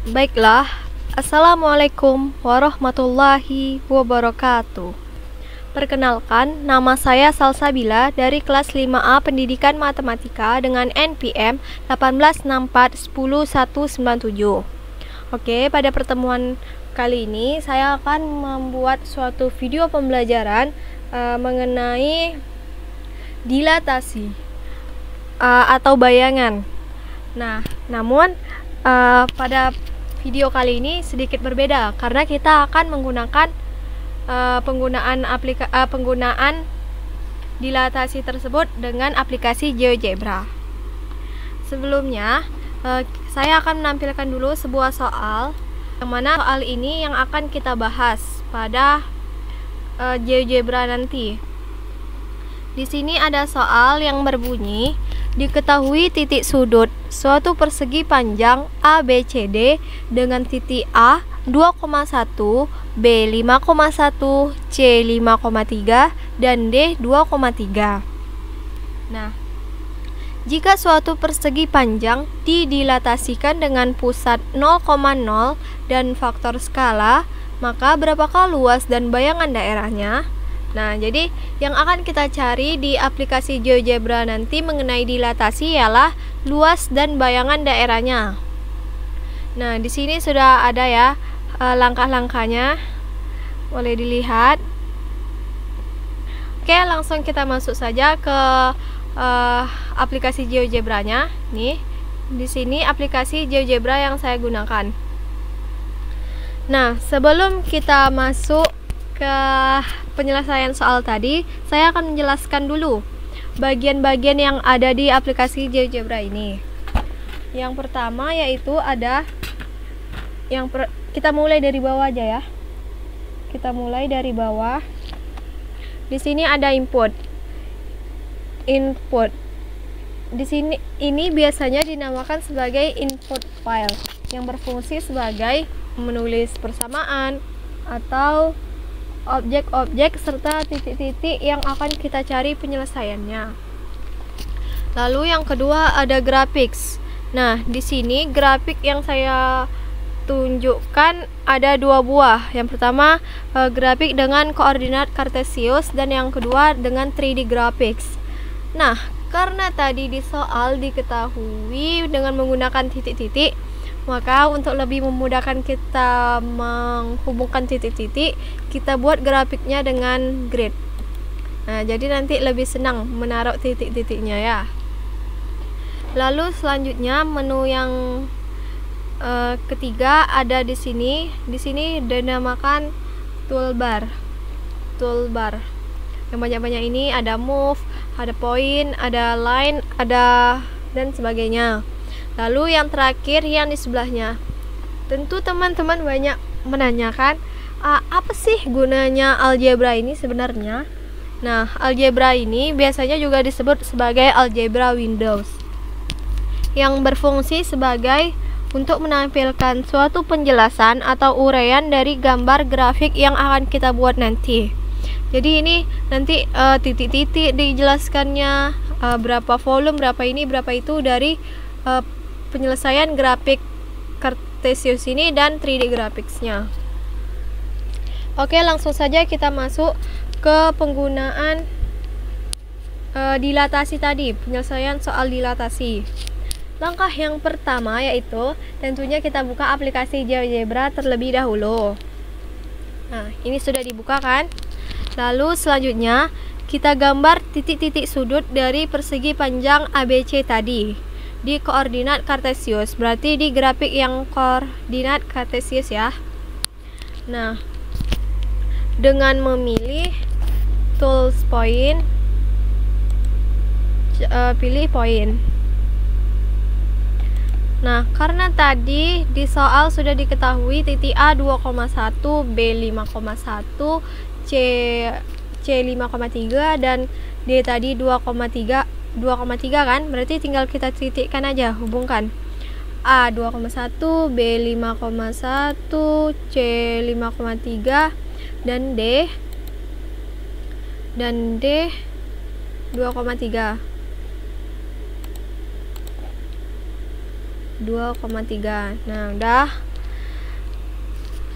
Baiklah, Assalamualaikum warahmatullahi wabarakatuh. Perkenalkan, nama saya Salsabila dari kelas 5A Pendidikan Matematika dengan NPM 186410197. Oke, pada pertemuan kali ini saya akan membuat suatu video pembelajaran mengenai dilatasi atau bayangan. Nah, namun pada video kali ini sedikit berbeda karena kita akan menggunakan penggunaan dilatasi tersebut dengan aplikasi GeoGebra. Sebelumnya, saya akan menampilkan dulu sebuah soal, yang mana soal ini yang akan kita bahas pada GeoGebra nanti. Di sini ada soal yang berbunyi, diketahui titik sudut suatu persegi panjang ABCD dengan titik A 2,1, B 5,1, C 5,3, dan D 2,3. Nah, jika suatu persegi panjang didilatasikan dengan pusat 0,0 dan faktor skala, maka berapakah luas dan bayangan daerahnya? Nah, jadi yang akan kita cari di aplikasi GeoGebra nanti mengenai dilatasi ialah luas dan bayangan daerahnya. Nah, di sini sudah ada ya langkah-langkahnya, boleh dilihat. Oke, langsung kita masuk saja ke aplikasi GeoGebra-nya. Nih, di sini aplikasi GeoGebra yang saya gunakan. Nah, sebelum kita masuk ke penyelesaian soal tadi, saya akan menjelaskan dulu bagian-bagian yang ada di aplikasi GeoGebra ini. Yang pertama yaitu ada kita mulai dari bawah aja ya. Kita mulai dari bawah. Di sini ada input. Di sini ini biasanya dinamakan sebagai input file yang berfungsi sebagai menulis persamaan atau objek-objek serta titik-titik yang akan kita cari penyelesaiannya. Lalu yang kedua ada graphics. Nah, di sini grafik yang saya tunjukkan ada dua buah. Yang pertama grafik dengan koordinat kartesius dan yang kedua dengan 3D graphics. Nah, karena tadi di soal diketahui dengan menggunakan titik-titik, maka untuk lebih memudahkan kita menghubungkan titik-titik, kita buat grafiknya dengan grid. Nah, jadi nanti lebih senang menaruh titik-titiknya ya. Lalu selanjutnya menu yang ketiga ada di sini. Di sini dinamakan toolbar. Yang banyak-banyak ini ada move, ada point, ada line, ada dan sebagainya. Lalu yang terakhir yang di sebelahnya. Tentu teman-teman banyak menanyakan, apa sih gunanya algebra ini sebenarnya? Nah, algebra ini biasanya juga disebut sebagai algebra Windows, yang berfungsi sebagai untuk menampilkan suatu penjelasan atau uraian dari gambar grafik yang akan kita buat nanti. Jadi ini nanti titik-titik dijelaskannya, berapa volume, berapa ini, berapa itu dari penyelesaian grafik kartesius ini dan 3D graphics-nya. Oke, langsung saja kita masuk ke penggunaan dilatasi tadi, penyelesaian soal dilatasi. Langkah yang pertama yaitu tentunya kita buka aplikasi GeoGebra terlebih dahulu. Nah, ini sudah dibuka kan? Lalu selanjutnya kita gambar titik-titik sudut dari persegi panjang ABC tadi di koordinat kartesius, berarti di grafik yang koordinat kartesius ya. Nah, dengan memilih tools point, pilih point. Nah, karena tadi di soal sudah diketahui titik A 2,1, B 5,1, C 5,3 dan D tadi 2,3 kan, berarti tinggal kita titikkan aja, hubungkan A 2,1, B 5,1, C 5,3 dan D 2,3. 2,3. Nah, udah.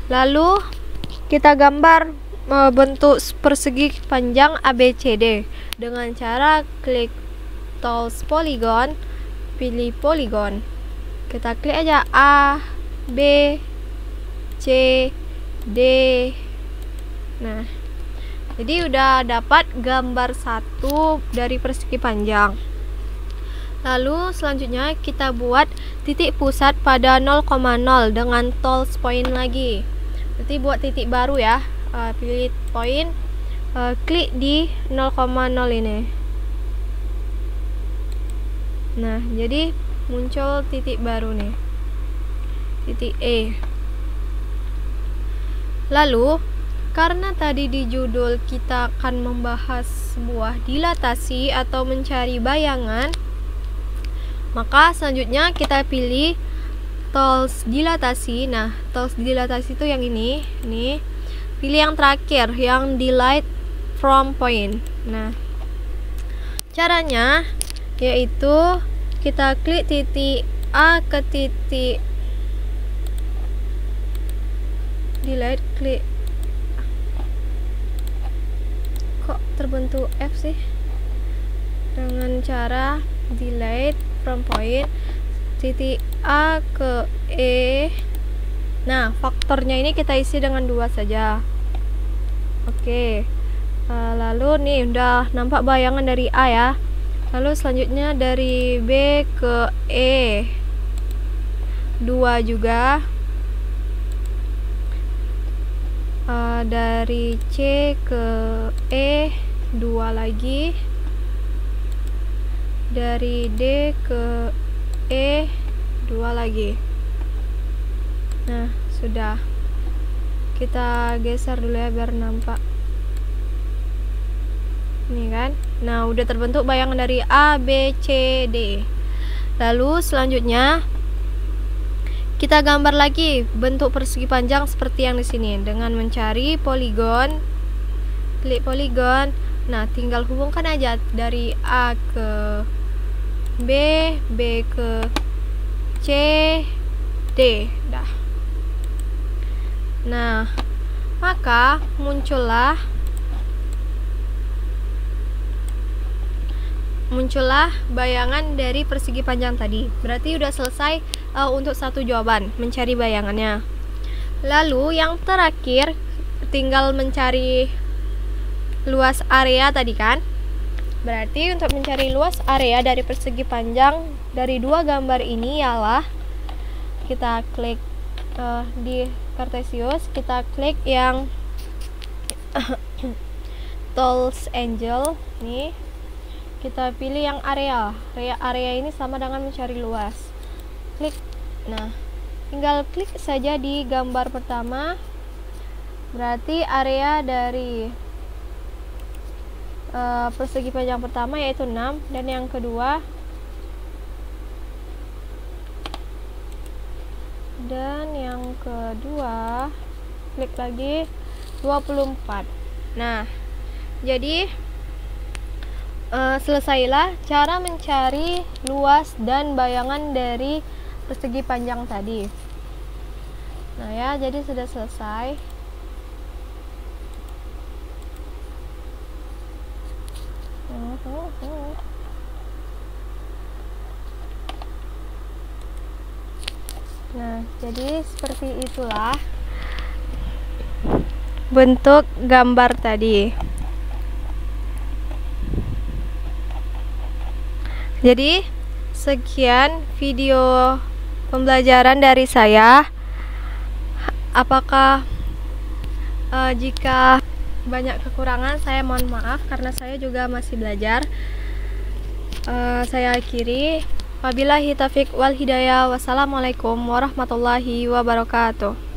Lalu kita gambar bentuk persegi panjang ABCD dengan cara klik Tools Polygon, pilih Polygon. Kita klik aja A, B, C, D. Nah, jadi udah dapat gambar satu dari persegi panjang. Lalu selanjutnya kita buat titik pusat pada 0,0 dengan tools point lagi. Nanti buat titik baru ya. Pilih point, klik di 0,0 ini. Nah, jadi muncul titik baru nih, titik E. Lalu karena tadi di judul kita akan membahas sebuah dilatasi atau mencari bayangan, maka selanjutnya kita pilih tools dilatasi. Nah, tools dilatasi itu yang ini, nih. Pilih yang terakhir, yang delete from point. Nah, caranya yaitu kita klik titik A ke titik delete, klik. Kok terbentuk F sih? Dengan cara delete from point, titik A ke E. Nah, faktornya ini kita isi dengan 2 saja. Oke. Lalu nih udah nampak bayangan dari A ya. Lalu selanjutnya dari B ke E 2 juga. Dari C ke E 2 lagi. Dari D ke E 2 lagi. Nah, sudah. Kita geser dulu ya biar nampak. Nih kan. Nah, udah terbentuk bayangan dari A, B, C, D. Lalu selanjutnya kita gambar lagi bentuk persegi panjang seperti yang di sini dengan mencari poligon. Klik poligon. Nah, tinggal hubungkan aja dari A ke B, B ke C, D. Dah. Nah, maka muncullah bayangan dari persegi panjang tadi. Berarti udah selesai untuk satu jawaban, mencari bayangannya. Lalu yang terakhir tinggal mencari luas area tadi kan. Berarti untuk mencari luas area dari persegi panjang dari 2 gambar ini ialah kita klik di Cartesius, kita klik yang tools angle nih. Kita pilih yang area. Area ini sama dengan mencari luas. Klik. Nah, tinggal klik saja di gambar pertama. Berarti area dari persegi panjang pertama yaitu 6, dan yang kedua klik lagi 24. Nah, jadi selesailah cara mencari luas dan bayangan dari persegi panjang tadi. Nah ya, jadi sudah selesai. Nah, jadi seperti itulah bentuk gambar tadi. Jadi sekian video pembelajaran dari saya. Apakah jika banyak kekurangan, saya mohon maaf karena saya juga masih belajar. Saya akhiri. Wabillahi taufiq wal hidayah. Wassalamualaikum warahmatullahi wabarakatuh.